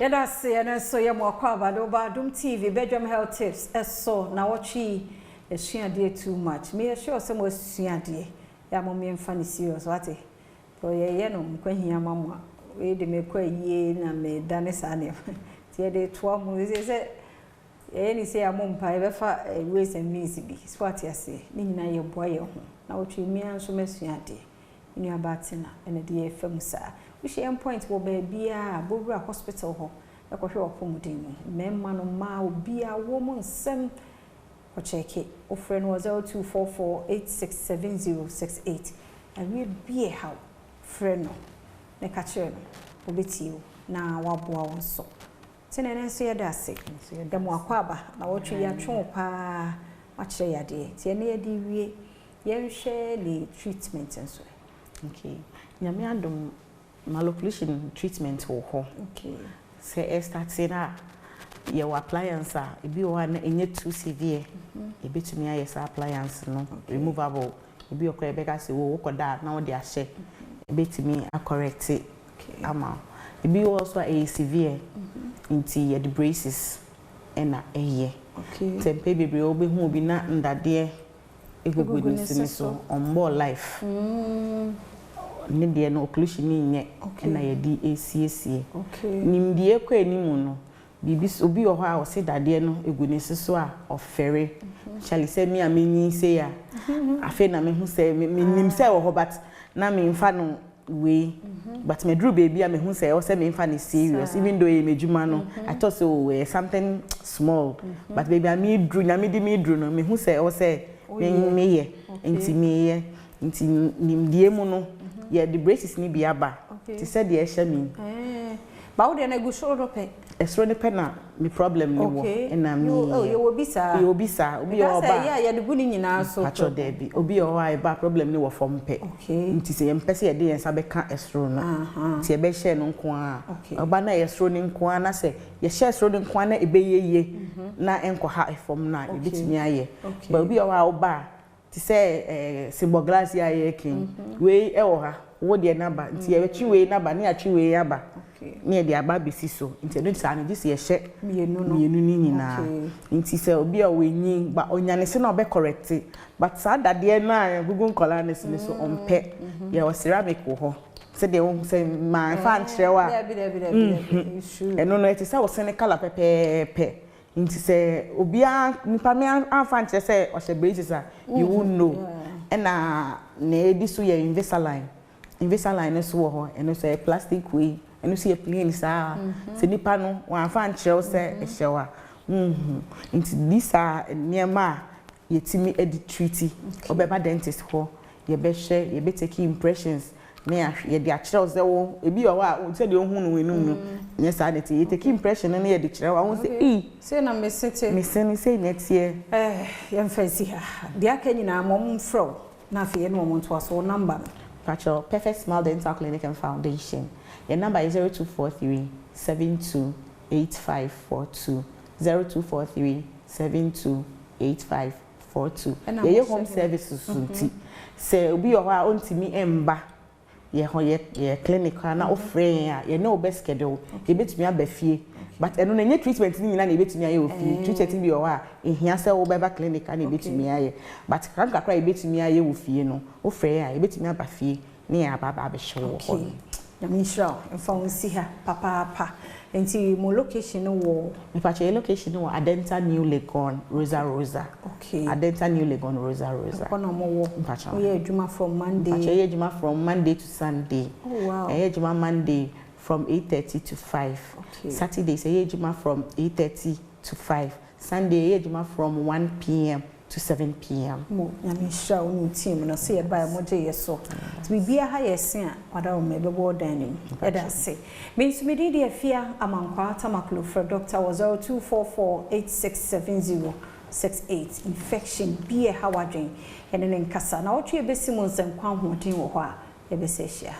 Yada say and so ye mo kwa Adom TV bedroom health tips so na watchi esuade too much me sure some esuade ya mo me mfa ni serious wate so ye no mkwahia mama we de me kwa yie na me dane sa ne tie de to mo say ni say amom pa e be fa ways and means bi swat ya say ni nyina ye boye ho na watchi me anso mesuade ni abatina ene de fam sa we share point wo ba bia bowura hospital ho ekwohwe opomuden memma no ma obia wo mu nsem o check o friend was 0244867068 awie bia how friend no ne ka kire no obetio na waboa won so tenene nso ye da se da mo akwaba na wotwe ya twen pa ma kire ya de tie ne ye di wie ye nhwe le treatment nso okay nyame Adom MALOCCLUSION treatment ho ho okay say start say na your appliance e bi o na enye too severe e betumi aye sa appliance no removable e bi okọ ebe ka se wo koda na wo de ahye e betumi a correct ama e bi also a severe inti the braces na eye tempe bebre obe hu bi na ndade egugu ni so on more life ne de no occlusion ni nye na ye di acca nimdie kwa enimu no bibi obi o ho a o se dade no egu ni so a ofere chali se mi amenyi se ya afi na me hu se nim se wo ho but na me mfa no we but me drew baby me hu se o se me mfa ni serious even though e mejuma no I thought so something small but baby me drew na me di me drew no me hu se o se me ye enti me ye enti nimdie mu no yeah, the braces ni biaba. Ti said the eshami. Ba wo de na gu shoulder pe. Esro ne pe na me problem ni wo. Na me. You will be sir. You will be sir. Obi o ba. Yeah, yeah, the guni nyina so. Pacho debi. Obi o wa ba problem ni wo form pe. Okay. Nti se yempese ye de yensa be ka esro no. Ti e be share no nko a. Oba na esro ni nko a na se ye share esro ni nko a na e be yeye. Na enko ha e form na e bitimi aye. Ba obi o wa oba ti say symbol glass ya king we e wo ha wo de number nti e betwi we number na atwi we aba na e de aba besi so nti no sa no dis ye hye mienu ni nyina nti say obi a we nyi ba onyane se na obe correct but sa dade na gugu nkola na se so ompe ye wo ceramic wo ho se de wo se ma fa nchire wa eno no eti say wo se ne color pepe nti se obia nipa me anfa nche se o se braces you will know na edi so ye Invisalign so ho eno so plastic way eno so ye plain sa se nipa no wan fa nche se e hyewa nti this are niema yetimi edi treaty obeba dentist ho ye be hye ye be take impressions na ye de akire ze wo ebi o wa o se de ohun no enum no nye sa net ye take impression na ye de kire wa won se na me sete se net ye ye mfansi ha de aka nyina mom fro na afi ye no mom to so number Pacho Perfect Smile Dental Clinic and Foundation. Your number is 0243 728542 0243 728542. Ye home services sunti. Se obi o ha ontimi emba ye ho ye clinic na ofre ya ye no be schedule ye betumi abafie but eno na nye treatment ni nyina na ebetumi aye ofie treatment bi o ha ehia se wo beba clinic na ebetumi aye but kanka kra ebetumi aye ofie no ofre ya ebetumi abafie ni ya baba abehwo ho na me sure mfa wonsi ha papa enti mo location wo me pa che location wo Adenta New Legon Rosa okay Adenta New Legon Rosa kono mo wo mpacha we adwuma from Monday mpacha ye adwuma from Monday to Sunday oh wow ye adwuma Monday from 8:30 to 5 Saturday ye adwuma from 8:30 to 5 Sunday ye adwuma from 1 p.m. to 7 p.m. Mo nyame hira onu team no se ye ba mo je yeso to bibia ha yesen a wada o mebebo dan ni eda se me nsumi di afia amankwa tamaklo for Dr. 0244867068 infection bia ha wadwen ene ne nkasa na otwe besi mo nsem kwa hoden wo ho a ye be se hia